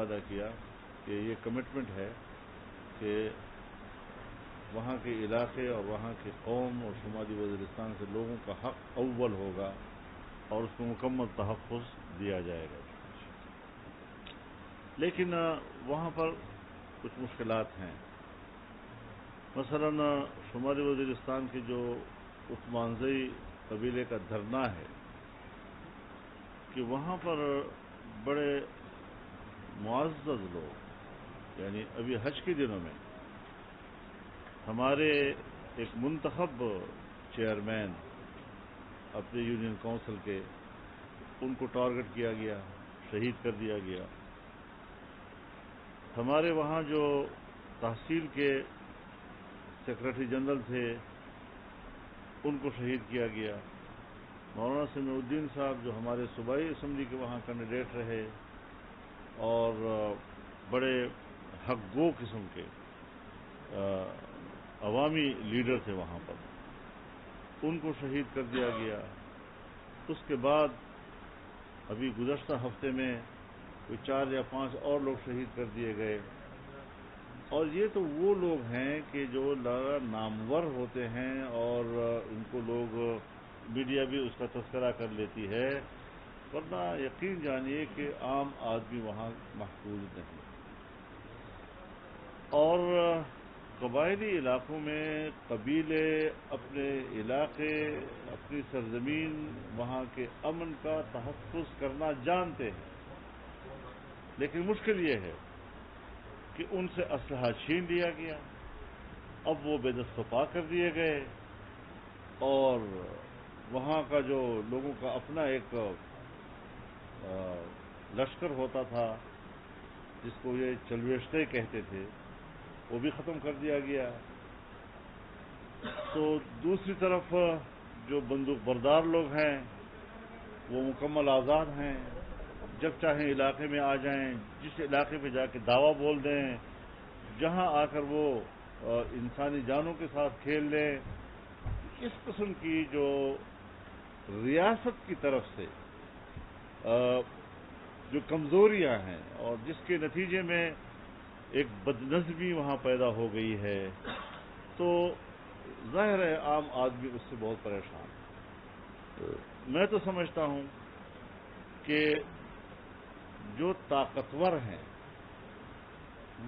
وعدہ کیا کہ یہ کمٹمنٹ ہے کہ وہاں کے علاقے اور وہاں کی قوم اور شمالی وزیرستان سے لوگوں کا حق اول ہوگا اور اس کو مکمل تحفظ دیا جائے گا. لیکن وہاں پر کچھ مشکلات ہیں. مثلا شمالی وزیرستان کے جو عثمانزئی قبیلے کا دھرنا ہے کہ وہاں پر بڑے معزز لوگ، یعنی ابھی حج کے دنوں میں ہمارے ایک منتخب چیئرمین اپنے یونین کونسل کے، ان کو ٹارگٹ کیا گیا، شہید کر دیا گیا. ہمارے وہاں جو تحصیل کے سیکرٹری جنرل تھے ان کو شہید کیا گیا. مولانا سمیع الدین صاحب جو ہمارے صوبائی اسمبلی کے وہاں کینڈیڈیٹ رہے اور بڑے حق گو قسم کے عوامی لیڈر تھے وہاں پر، ان کو شہید کر دیا گیا. اس کے بعد ابھی گزشتہ ہفتے میں کوئی 4 یا 5 اور لوگ شہید کر دیے گئے. اور یہ تو وہ لوگ ہیں کہ جو نامور ہوتے ہیں اور ان کو لوگ میڈیا بھی اس کا تذکرہ کر لیتی ہے، ورنہ یقین جانیے کہ عام آدمی وہاں محفوظ نہیں. اور قبائلی علاقوں میں قبیلے اپنے علاقے، اپنی سرزمین، وہاں کے امن کا تحفظ کرنا جانتے ہیں، لیکن مشکل یہ ہے کہ ان سے اسلحہ چھین لیا گیا. اب وہ بے دست و پا کر دیے گئے اور وہاں کا جو لوگوں کا اپنا ایک لشکر ہوتا تھا جس کو یہ چلویشتے کہتے تھے، وہ بھی ختم کر دیا گیا. تو دوسری طرف جو بندوق بردار لوگ ہیں وہ مکمل آزاد ہیں، جب چاہیں علاقے میں آ جائیں، جس علاقے میں جا کے دعویٰ بول دیں، جہاں آ کر وہ انسانی جانوں کے ساتھ کھیل لیں. اس قسم کی جو ریاست کی طرف سے جو کمزوریاں ہیں اور جس کے نتیجے میں ایک بدنظمی وہاں پیدا ہو گئی ہے، تو ظاہر ہے عام آدمی اس سے بہت پریشان ہے. میں تو سمجھتا ہوں کہ جو طاقتور ہیں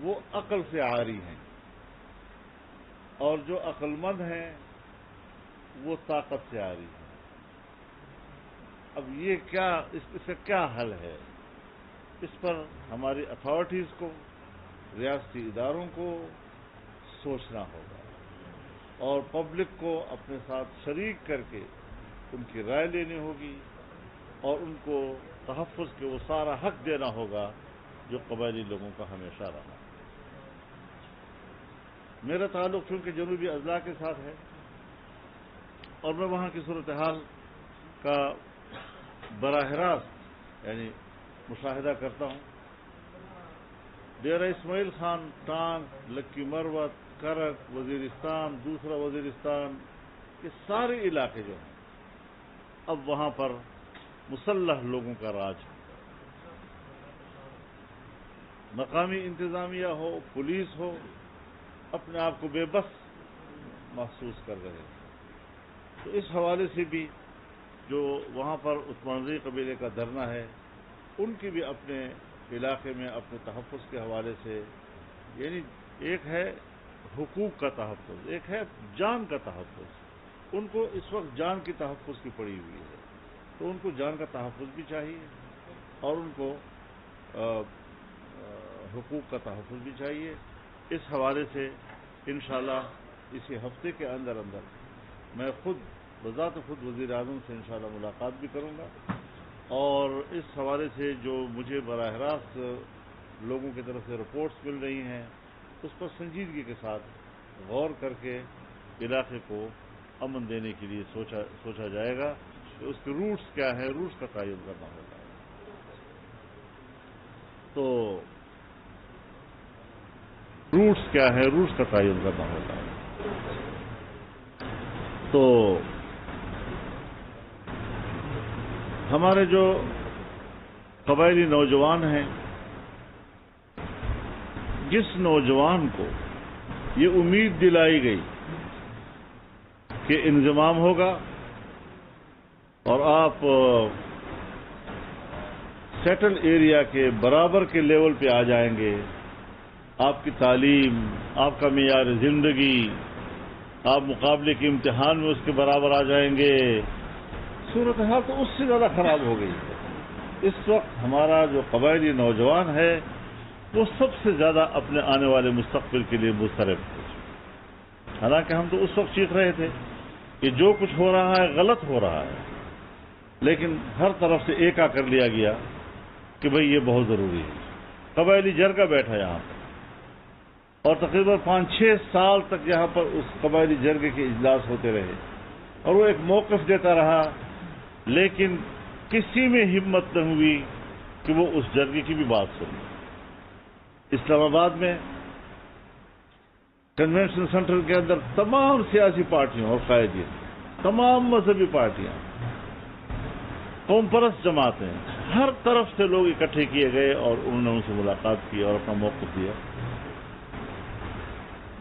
وہ عقل سے عاری ہیں اور جو عقل مند ہیں وہ طاقت سے عاری ہیں. اب یہ کیا اس کا کیا حل ہے؟ اس پر ہماری اتھارٹیز کو، ریاستی اداروں کو سوچنا ہوگا اور پبلک کو اپنے ساتھ شریک کر کے ان کی رائے لینی ہوگی اور ان کو تحفظ کے وہ سارا حق دینا ہوگا جو قبائلی لوگوں کا ہمیشہ رہا. میرا تعلق چونکہ جنوبی اضلاع کے ساتھ ہے اور میں وہاں کی صورتحال کا براہ راست یعنی مشاہدہ کرتا ہوں. ڈیرہ اسماعیل خان، ٹانک، لکی مروت، کرک، وزیرستان، دوسرا وزیرستان، یہ سارے علاقے جو ہیں اب وہاں پر مسلح لوگوں کا راج ہے. مقامی انتظامیہ ہو، پولیس ہو، اپنے آپ کو بے بس محسوس کر رہے ہیں. تو اس حوالے سے بھی جو وہاں پر عثمانزئی قبیلے کا دھرنا ہے، ان کی بھی اپنے علاقے میں اپنے تحفظ کے حوالے سے، یعنی ایک ہے حقوق کا تحفظ، ایک ہے جان کا تحفظ. ان کو اس وقت جان کی تحفظ کی پڑی ہوئی ہے، تو ان کو جان کا تحفظ بھی چاہیے اور ان کو حقوق کا تحفظ بھی چاہیے. اس حوالے سے انشاءاللہ اسی ہفتے کے اندر میں خود بذات خود وزیر اعظم سے انشاءاللہ ملاقات بھی کروں گا اور اس حوالے سے جو مجھے براہ راست لوگوں کی طرف سے رپورٹس مل رہی ہیں اس پر سنجیدگی کے ساتھ غور کر کے علاقے کو امن دینے کے لیے سوچا جائے گا کہ اس کے روٹس کیا ہے، روٹس کا تعین کرنا ہوگا. تو روٹس کیا ہے، روٹس کا تعین کرنا ہوگا. تو ہمارے جو قبائلی نوجوان ہیں جس نوجوان کو یہ امید دلائی گئی کہ انضمام ہوگا اور آپ سیٹل ایریا کے برابر کے لیول پہ آ جائیں گے، آپ کی تعلیم، آپ کا معیار زندگی، آپ مقابلے کے امتحان میں اس کے برابر آ جائیں گے، صورتحال تو اس سے زیادہ خراب ہو گئی ہے۔ اس وقت ہمارا جو قبائلی نوجوان ہے وہ سب سے زیادہ اپنے آنے والے مستقبل کے لیے مضطرب ہے۔ حالانکہ ہم تو اس وقت چیخ رہے تھے کہ جو کچھ ہو رہا ہے غلط ہو رہا ہے، لیکن ہر طرف سے ایک آ کر لیا گیا کہ بھئی یہ بہت ضروری ہے۔ قبائلی جرگہ بیٹھا یہاں پر اور تقریباً 5-6 سال تک یہاں پر اس قبائلی جرگے کے اجلاس ہوتے رہے اور وہ ایک موقف دیتا رہا، لیکن کسی میں ہمت نہ ہوئی کہ وہ اس جرگے کی بھی بات سنے۔ اسلام آباد میں کنونشن سینٹر کے اندر تمام سیاسی پارٹیاں اور قائدین، تمام مذہبی پارٹیاں، قوم پرست جماعتیں، ہر طرف سے لوگ اکٹھے کیے گئے اور انہوں نے ان سے ملاقات کی اور اپنا موقف دیا۔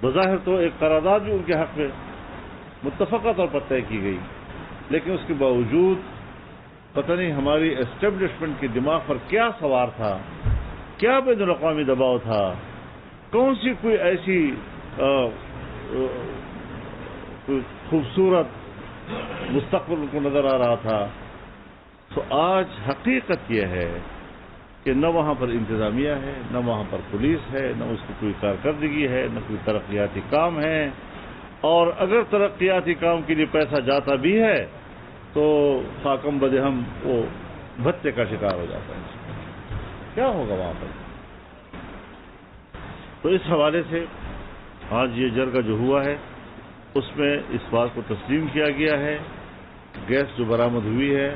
بظاہر تو ایک قرارداد بھی ان کے حق میں متفقہ طور پر طے کی گئی، لیکن اس کے باوجود پتہ نہیں ہماری اسٹیبلشمنٹ کے دماغ پر کیا سوار تھا، کیا بین الاقوامی دباؤ تھا، کون سی کوئی ایسی کوئی خوبصورت مستقبل ان کو نظر آ رہا تھا۔ تو آج حقیقت یہ ہے کہ نہ وہاں پر انتظامیہ ہے، نہ وہاں پر پولیس ہے، نہ اس کی کوئی کارکردگی ہے، نہ کوئی ترقیاتی کام ہے، اور اگر ترقیاتی کام کے لیے پیسہ جاتا بھی ہے تو خاکم بدہم وہ بھتے کا شکار ہو جاتا ہے۔ کیا ہوگا وہاں پر؟ تو اس حوالے سے آج یہ جرگہ جو ہوا ہے اس میں اس بات کو تسلیم کیا گیا ہے، گیس جو برآمد ہوئی ہے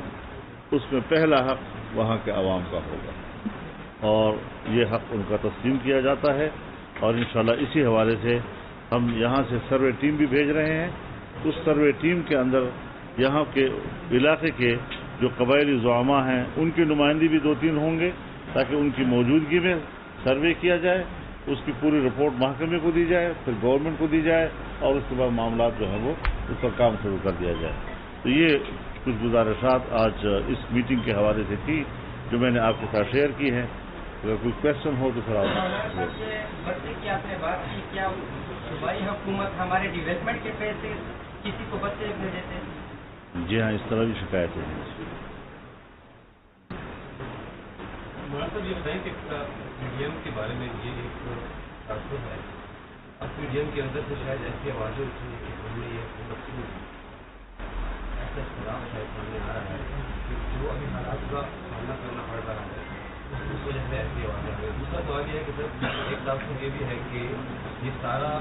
اس میں پہلا حق وہاں کے عوام کا ہوگا اور یہ حق ان کا تسلیم کیا جاتا ہے، اور انشاءاللہ اسی حوالے سے ہم یہاں سے سروے ٹیم بھی بھیج رہے ہیں۔ اس سروے ٹیم کے اندر یہاں کے علاقے کے جو قبائلی زعماء ہیں ان کی نمائندی بھی 2-3 ہوں گے تاکہ ان کی موجودگی میں سروے کیا جائے، اس کی پوری رپورٹ محکمے کو دی جائے، پھر گورنمنٹ کو دی جائے اور اس کے بعد معاملات جو ہیں وہ اس پر کام شروع کر دیا جائے۔ تو یہ کچھ گزارشات آج اس میٹنگ کے حوالے سے تھی جو میں نے آپ کے ساتھ شیئر کی ہیں۔ اگر کوئی کویشچن ہو تو پھر آپ صوبائی حکومت ہمارے ڈیولپمنٹ کے پیسے کسی کو بچے بھیج دیتے ہیں؟ جی ہاں، اس طرح بھی شکایتیں ہیں۔ مولانا صاحب یہ بتائیں کہ پی ڈی ایم کے بارے میں یہ ایک تاثر ہے، اب پی ڈی ایم کے اندر سے شاید ایسی آوازیں اٹھی ہیں کہ ہم نے یہ حکومت کی ایسا اختلاف شاید سامنے آ رہا ہے کہ جو ابھی حالات کا سامنا کرنا پڑ رہا ہے اس وجہ سے ایسی آوازیں آ رہی ہے۔ دوسرا سوال یہ ہے کہ سر ایک تاثر یہ بھی ہے کہ یہ سارا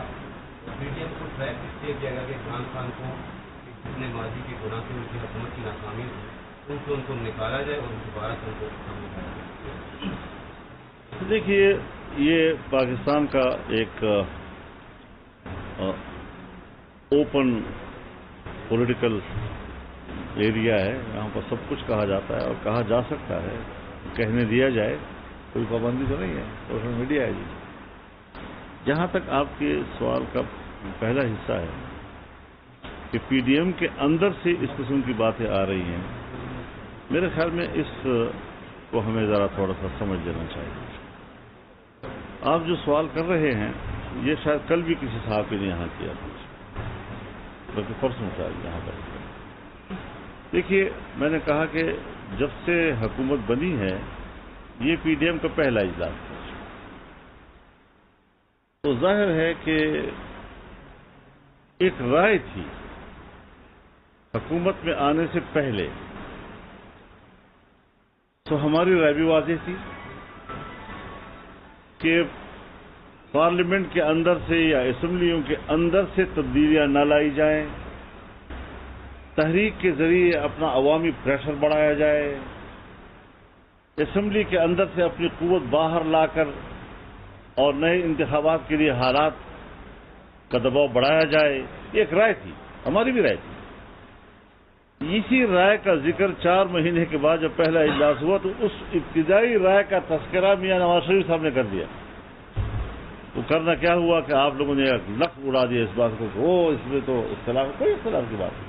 پی ڈی ایم کو ٹریک اس لیے کیا گیا کہ عمران خان کو جتنے ماضی کے گناہ سے ان کی حکومت کی ناکامی تھی ان کو نکالا جائے اور دوبارہ سے ان کو نکالا جائے۔ دیکھیے، یہ پاکستان کا ایک اوپن پولیٹیکل ایریا ہے، یہاں پر سب کچھ کہا جاتا ہے اور کہا جا سکتا ہے، کہنے دیا جائے، کوئی پابندی تو نہیں ہے، سوشل میڈیا ہے۔ جی جہاں تک آپ کے سوال کا پہلا حصہ ہے کہ پی ڈی ایم کے اندر سے اس قسم کی باتیں آ رہی ہیں، میرے خیال میں اس کو ہمیں ذرا تھوڑا سا سمجھ لینا چاہیے۔ آپ جو سوال کر رہے ہیں یہ شاید کل بھی کسی صحافی نے یہاں کیا تھا، بلکہ پرسوں شاید یہاں پر۔ دیکھیے، میں نے کہا کہ جب سے حکومت بنی ہے یہ پی ڈی ایم کا پہلا اجلاس تھا، تو ظاہر ہے کہ ایک رائے تھی حکومت میں آنے سے پہلے، تو ہماری رائے بھی واضح تھی کہ پارلیمنٹ کے اندر سے یا اسمبلیوں کے اندر سے تبدیلیاں نہ لائی جائیں، تحریک کے ذریعے اپنا عوامی پریشر بڑھایا جائے، اسمبلی کے اندر سے اپنی قوت باہر لا کر اور نئے انتخابات کے لیے حالات کا دباؤ بڑھایا جائے۔ یہ ایک رائے تھی، ہماری بھی رائے تھی۔ اسی رائے کا ذکر 4 مہینے کے بعد جب پہلا اجلاس ہوا تو اس ابتدائی رائے کا تذکرہ میاں نواز شریف صاحب نے کر دیا۔ تو کرنا کیا ہوا کہ آپ لوگوں نے ایک لفظ اڑا دیا اس بات کو کہ وہ اس میں تو اختلاف، کوئی اختلاف کی بات نہیں۔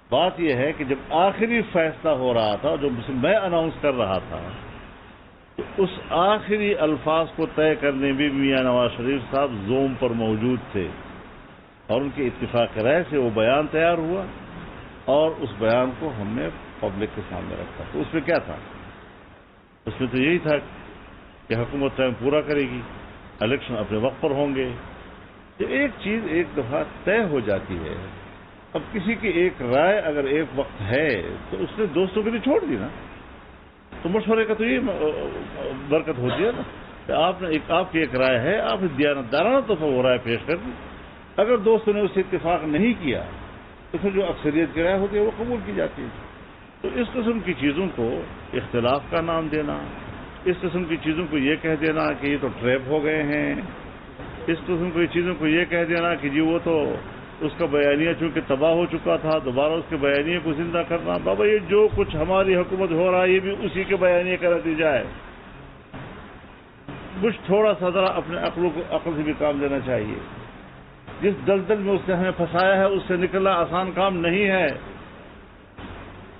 بات یہ ہے کہ جب آخری فیصلہ ہو رہا تھا، جو میں اناؤنس کر رہا تھا، تو اس آخری الفاظ کو طے کرنے میں میاں نواز شریف صاحب زوم پر موجود تھے، اور ان کے اتفاق رائے سے وہ بیان تیار ہوا، اور اس بیان کو ہم نے پبلک کے سامنے رکھا۔ تو اس میں کیا تھا؟ اس میں تو یہی تھا کہ حکومت ٹائم پورا کرے گی، الیکشن اپنے وقت پر ہوں گے۔ تو ایک چیز ایک دفعہ طے ہو جاتی ہے، اب کسی کی ایک رائے اگر ایک وقت ہے تو اس نے دوستوں کے لیے چھوڑ دی نا، تو مشورے کا تو یہ برکت ہوتی ہے نا کہ آپ کی ایک رائے ہے، آپ نے دیانتدارانہ طور پر وہ رائے پیش کر دی۔ اگر دوستوں نے اس سے اتفاق نہیں کیا تو پھر جو اکثریت کی رائے ہوتی ہے وہ قبول کی جاتی ہے۔ تو اس قسم کی چیزوں کو اختلاف کا نام دینا، اس قسم کی چیزوں کو یہ کہہ دینا کہ یہ تو ٹریپ ہو گئے ہیں، اس قسم کی چیزوں کو یہ کہہ دینا کہ جی وہ تو اس کا بیانیہ چونکہ تباہ ہو چکا تھا، دوبارہ اس کے بیانیے کو زندہ کرنا، بابا یہ جو کچھ ہماری حکومت ہو رہا ہے یہ بھی اسی کے بیانیے کا نتیجہ ہے۔ کچھ تھوڑا سا ذرا اپنے عقل سے بھی کام لینا چاہیے۔ جس دلدل میں اس نے ہمیں پھنسایا ہے اس سے نکلنا آسان کام نہیں ہے۔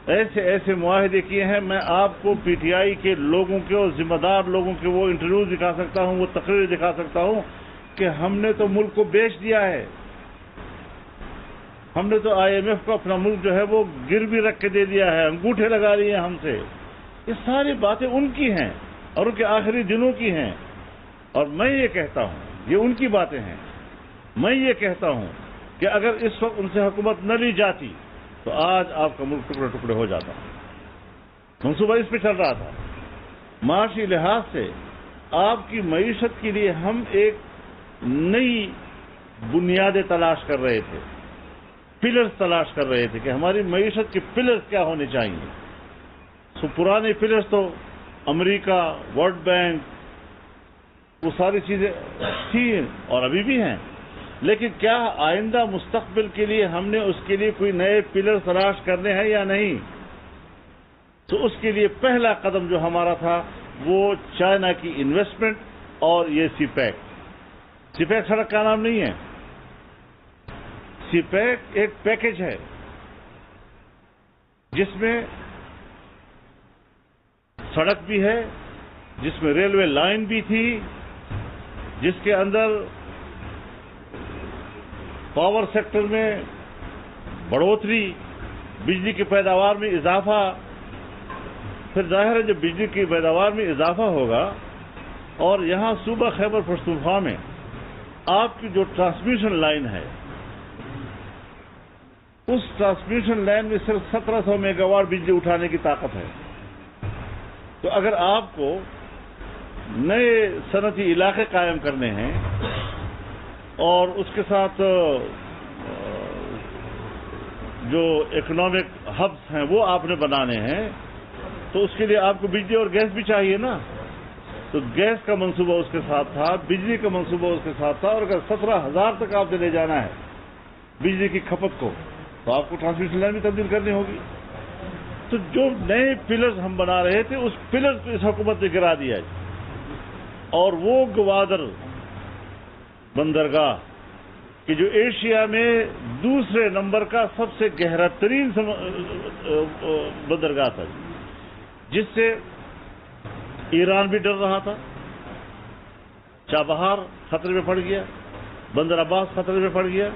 ایسے معاہدے کیے ہیں، میں آپ کو پی ٹی آئی کے لوگوں کے اور ذمہ دار لوگوں کے وہ انٹرویو دکھا سکتا ہوں، وہ تقریر دکھا سکتا ہوں کہ ہم نے تو ملک کو بیچ دیا ہے، ہم نے تو آئی ایم ایف کو اپنا ملک جو ہے وہ گروی رکھ کے دے دیا ہے، انگوٹھے لگا لیے ہم سے۔ یہ ساری باتیں ان کی ہیں اور ان کے آخری دنوں کی ہیں، اور میں یہ کہتا ہوں یہ ان کی باتیں ہیں۔ میں یہ کہتا ہوں کہ اگر اس وقت ان سے حکومت نہ لی جاتی تو آج آپ کا ملک ٹکڑے ٹکڑے ہو جاتا۔ منصوبہ اس پہ چل رہا تھا۔ معاشی لحاظ سے آپ کی معیشت کے لیے ہم ایک نئی بنیادیں تلاش کر رہے تھے، پلرز تلاش کر رہے تھے کہ ہماری معیشت کے پلرز کیا ہونے چاہیے۔ پرانے پلرز تو امریکہ، ورلڈ بینک، وہ ساری چیزیں تھیں اور ابھی بھی ہیں، لیکن کیا آئندہ مستقبل کے لیے ہم نے اس کے لیے کوئی نئے پلر تلاش کرنے ہیں یا نہیں؟ تو اس کے لیے پہلا قدم جو ہمارا تھا وہ چائنا کی انویسٹمنٹ اور یہ سی پیک۔ سی پیک سڑک کا نام نہیں ہے، سی پیک ایک پیکج ہے جس میں سڑک بھی ہے، جس میں ریلوے لائن بھی تھی، جس کے اندر پاور سیکٹر میں بڑھوتری، بجلی کی پیداوار میں اضافہ۔ پھر ظاہر ہے جب بجلی کی پیداوار میں اضافہ ہوگا اور یہاں صوبہ خیبر پختونخوا میں آپ کی جو ٹرانسمیشن لائن ہے، اس ٹرانسمیشن لائن میں صرف 1700 میگا واٹ بجلی اٹھانے کی طاقت ہے۔ تو اگر آپ کو نئے صنعتی علاقے قائم کرنے ہیں اور اس کے ساتھ جو اکنامک ہبس ہیں وہ آپ نے بنانے ہیں، تو اس کے لیے آپ کو بجلی اور گیس بھی چاہیے نا۔ تو گیس کا منصوبہ اس کے ساتھ تھا، بجلی کا منصوبہ اس کے ساتھ تھا، اور اگر 17,000 تک آپ نے لے جانا ہے بجلی کی کھپت کو تو آپ کو ٹرانسمیشن لائن بھی تبدیل کرنی ہوگی۔ تو جو نئے پلرز ہم بنا رہے تھے اس پلرز کو اس حکومت نے گرا دیا ہے، اور وہ گوادر بندرگاہ کہ جو ایشیا میں دوسرے نمبر کا سب سے گہرا ترین بندرگاہ تھا، جس سے ایران بھی ڈر رہا تھا، چابہار خطرے میں پڑ گیا، بندر عباس خطرے میں پڑ گیا،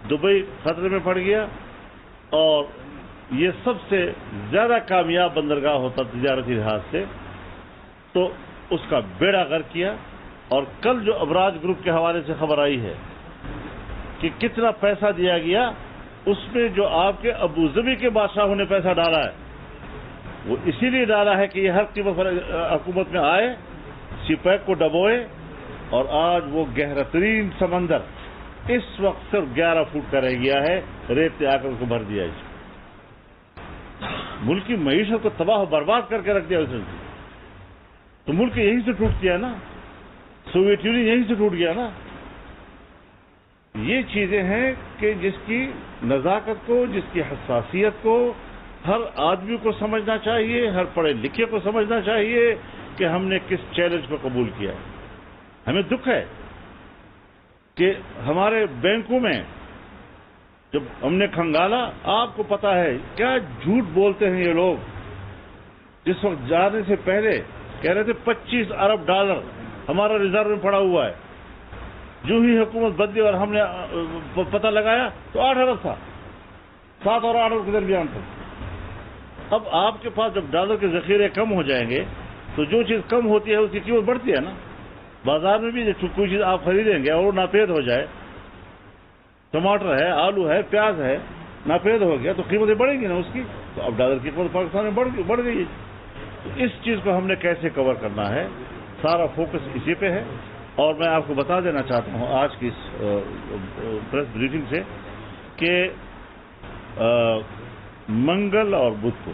دبئی خطرے میں پڑ گیا، اور یہ سب سے زیادہ کامیاب بندرگاہ ہوتا تجارتی لحاظ سے، تو اس کا بیڑا غرق کیا۔ اور کل جو ابراج گروپ کے حوالے سے خبر آئی ہے کہ کتنا پیسہ دیا گیا، اس میں جو آپ کے ابوظبی کے بادشاہوں نے پیسہ ڈالا ہے وہ اسی لیے ڈالا ہے کہ یہ ہر قیمت پر حکومت میں آئے، سی پیک کو ڈبوئے، اور آج وہ گہرا ترین سمندر اس وقت صرف 11 فٹ کا رہ گیا ہے، ریت نے آ کر اس کو بھر دیا۔ ملک کی معیشت کو تباہ و برباد کر کے رکھ دیا اس نے۔ تو ملک یہیں سے ٹوٹ گیا نا، سوویت یونین یہیں سے ٹوٹ گیا نا۔ یہ چیزیں ہیں کہ جس کی نزاکت کو، جس کی حساسیت کو ہر آدمی کو سمجھنا چاہیے، ہر پڑھے لکھے کو سمجھنا چاہیے کہ ہم نے کس چیلنج کو قبول کیا ہے۔ ہمیں دکھ ہے کہ ہمارے بینکوں میں جب ہم نے کھنگالا، آپ کو پتا ہے کیا جھوٹ بولتے ہیں یہ لوگ. جس وقت جانے سے پہلے کہہ رہے تھے 25 ارب ڈالر ہمارا ریزرو میں پڑا ہوا ہے. جو ہی حکومت بدلی اور ہم نے پتہ لگایا تو 8 ارب تھا، 7 اور 8 ارب کے درمیان تھا. اب آپ کے پاس جب ڈالر کے ذخیرے کم ہو جائیں گے تو جو چیز کم ہوتی ہے اس کی قیمت بڑھتی ہے نا. بازار میں بھی جب کوئی چیز آپ خریدیں گے اور وہ ناپید ہو جائے، ٹماٹر ہے، آلو ہے، پیاز ہے، ناپید ہو گیا تو قیمتیں بڑھیں گی نا اس کی. تو اب ڈالر کی قیمت پاکستان میں بڑھ گئی. تو اس چیز کو ہم نے کیسے کور کرنا ہے، سارا فوکس اسی پہ ہے. اور میں آپ کو بتا دینا چاہتا ہوں آج کی اس پریس بریفنگ سے کہ منگل اور بدھ کو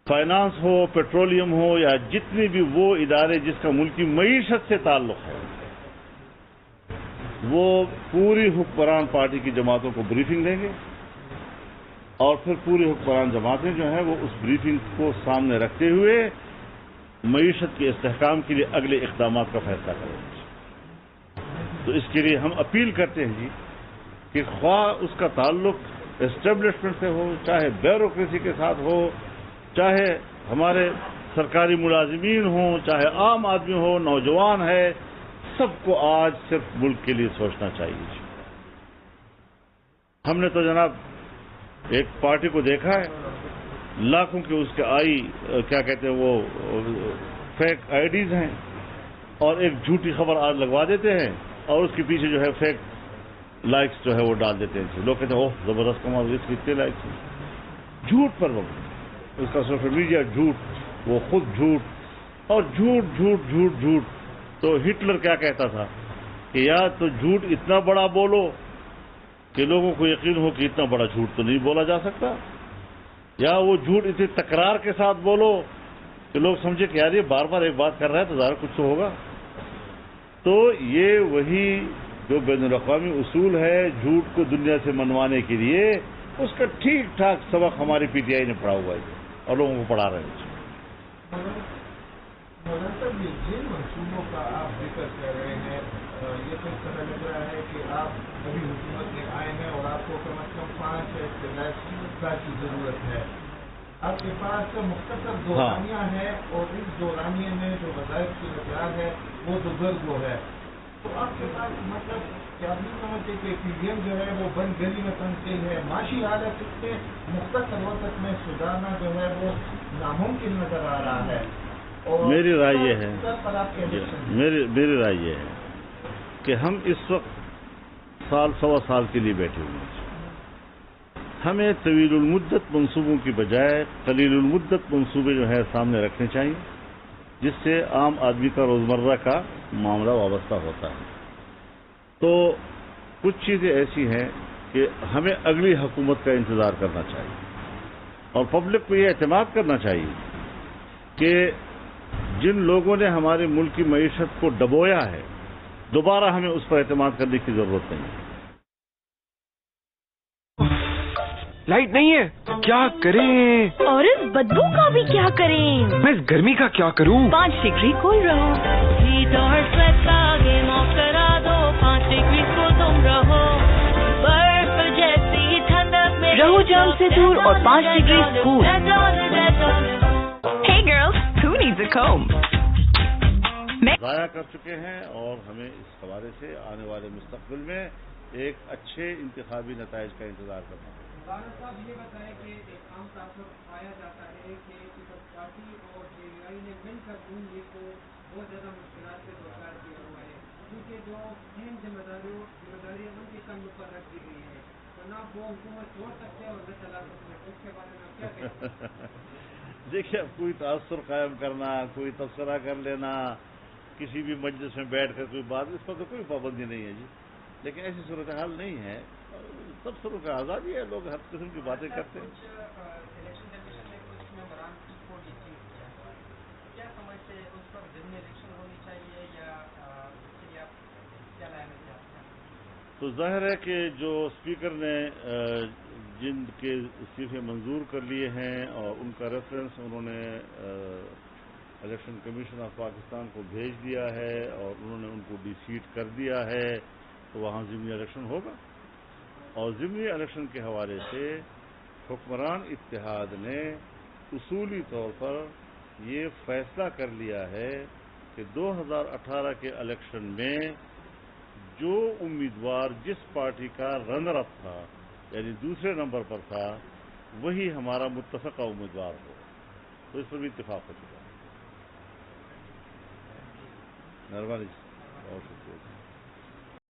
فائنانس ہو، پیٹرولیم ہو، یا جتنے بھی وہ ادارے جس کا ملکی معیشت سے تعلق ہے، وہ پوری حکمران پارٹی کی جماعتوں کو بریفنگ دیں گے اور پھر پوری حکمران جماعتیں جو ہیں وہ اس بریفنگ کو سامنے رکھتے ہوئے معیشت کے استحکام کے لیے اگلے اقدامات کا فیصلہ کریں گے. تو اس کے لیے ہم اپیل کرتے ہیں جی کہ خواہ اس کا تعلق اسٹیبلشمنٹ سے ہو، چاہے بیوروکریسی کے ساتھ ہو، چاہے ہمارے سرکاری ملازمین ہوں، چاہے عام آدمی ہو، نوجوان ہے، سب کو آج صرف ملک کے لیے سوچنا چاہیے. ہم نے تو جناب ایک پارٹی کو دیکھا ہے، لاکھوں کے اس کے کیا کہتے ہیں وہ فیک آئی ڈیز ہیں، اور ایک جھوٹی خبر آج لگوا دیتے ہیں اور اس کے پیچھے جو ہے فیک لائکس جو ہے وہ ڈال دیتے ہیں. لوگ کہتے ہیں اوہ زبردست کمال، اس کی اتنے لائکس ہیں. جھوٹ پر وقت اس کا سوشل میڈیا جھوٹ، وہ خود جھوٹ، اور جھوٹ جھوٹ جھوٹ جھوٹ. تو ہٹلر کیا کہتا تھا کہ یا تو جھوٹ اتنا بڑا بولو کہ لوگوں کو یقین ہو کہ اتنا بڑا جھوٹ تو نہیں بولا جا سکتا، یا وہ جھوٹ اتنی تکرار کے ساتھ بولو کہ لوگ سمجھے کہ یار یہ بار بار ایک بات کر رہا ہے تو ظاہر کچھ تو ہوگا. تو یہ وہی جو بین الاقوامی اصول ہے جھوٹ کو دنیا سے منوانے کے لیے، اس کا ٹھیک ٹھاک سبق ہماری پی ٹی آئی نے پڑھا ہوا ہے اور لوگوں کو پڑھا رہے ہیں. جن منصوبوں کا آپ ذکر کر رہے ہیں، یہ تو اس طرح لگ رہا ہے کہ آپ ابھی حکومت میں آئے ہیں اور آپ کو کم از کم 5 کی ضرورت ہے. آپ کے پاس مختصر دورانیہ ہے اور اس دورانیے میں جو وظائف کی مقدار ہے وہ بزرگ وہ ہے. تو آپ کے پاس مطلب کیا نہیں سمجھتے کہ پی ڈی ایم جو ہے وہ بند گلی میں تنظیم ہے، معاشی حالت اس کے مختصر وقت میں سدھارنا جو ہے وہ ناممکن نظر آ رہا ہے. میری رائے یہ ہے میری رائے یہ ہے کہ ہم اس وقت سال سوا سال کے لیے بیٹھے ہوئے ہیں. ہمیں طویل المدت منصوبوں کی بجائے قلیل المدت منصوبے جو ہے سامنے رکھنے چاہیے، جس سے عام آدمی کا روزمرہ کا معاملہ وابستہ ہوتا ہے. تو کچھ چیزیں ایسی ہیں کہ ہمیں اگلی حکومت کا انتظار کرنا چاہیے اور پبلک کو یہ اعتماد کرنا چاہیے کہ جن لوگوں نے ہمارے ملک کی معیشت کو ڈبویا ہے دوبارہ ہمیں اس پر اعتماد کرنے کی ضرورت نہیں ہے. لائٹ نہیں ہے، کیا کریں؟ اور اس بدبو کا بھی کیا کریں؟ میں اس گرمی کا کیا کروں؟ 5 ڈگری کول رہو، ہیٹ اور سویٹ کا گیم آف کرا دو. 5 ڈگری کو تم رہو، برف جیسی ٹھنڈک میں رہو، جام سے دور اور 5 degree cool. Hey girls, who needs a comb? ضائع کر چکے ہیں اور ہمیں اس حوالے سے آنے والے مستقبل میں ایک اچھے انتخابی نتائج کا انتظار کرنا ہے. صاحب یہ بتائیں کہ ایک عام تاثر پایا جاتا ہے کہ پیپلز پارٹی اور جے یو آئی نے مل کر ان لیگ کو بہت زیادہ مشکلات سے دوچار کیا ہوا ہے، کیونکہ جو اہم ذمہ داری ان کی کم پر رکھ دی گئی ہے، تو نہ وہ حکومت چھوڑ سکتے اور نہ چلا سکتے. اس کے بارے میں آپ کیا کہیں گے؟ دیکھیے، اب کوئی تاثر قائم کرنا، کوئی تبصرہ کر لینا، کسی بھی مجلس میں بیٹھ کر کوئی بات، اس پر تو کوئی پابندی نہیں ہے جی. لیکن ایسی صورتحال نہیں ہے، تبصروں کا آزادی ہے، لوگ ہر قسم کی باتیں کرتے ہیں. الیکشن کمیشن نے کچھ ممبران کو ریسیو کیا، کیا سمجھتے ہیں اس پر ضمنی الیکشن ہونی چاہیے یا اس کے لیے آپ کیا رائے میں چاہتے ہیں؟ تو ظاہر ہے کہ جو اسپیکر نے جن کے استعفے منظور کر لیے ہیں اور ان کا ریفرنس انہوں نے الیکشن کمیشن آف پاکستان کو بھیج دیا ہے اور انہوں نے ان کو ڈیسیٹ کر دیا ہے، تو وہاں ضمنی الیکشن ہوگا۔ اور ضمنی الیکشن کے حوالے سے حکمران اتحاد نے اصولی طور پر یہ فیصلہ کر لیا ہے کہ 2018 کے الیکشن میں جو امیدوار جس پارٹی کا رنر اپ تھا، یعنی دوسرے نمبر پر تھا، وہی ہمارا متفقہ امیدوار ہو۔ تو اس پر بھی اتفاق ہو چکا ہے۔ مہربانی، بہت شکریہ۔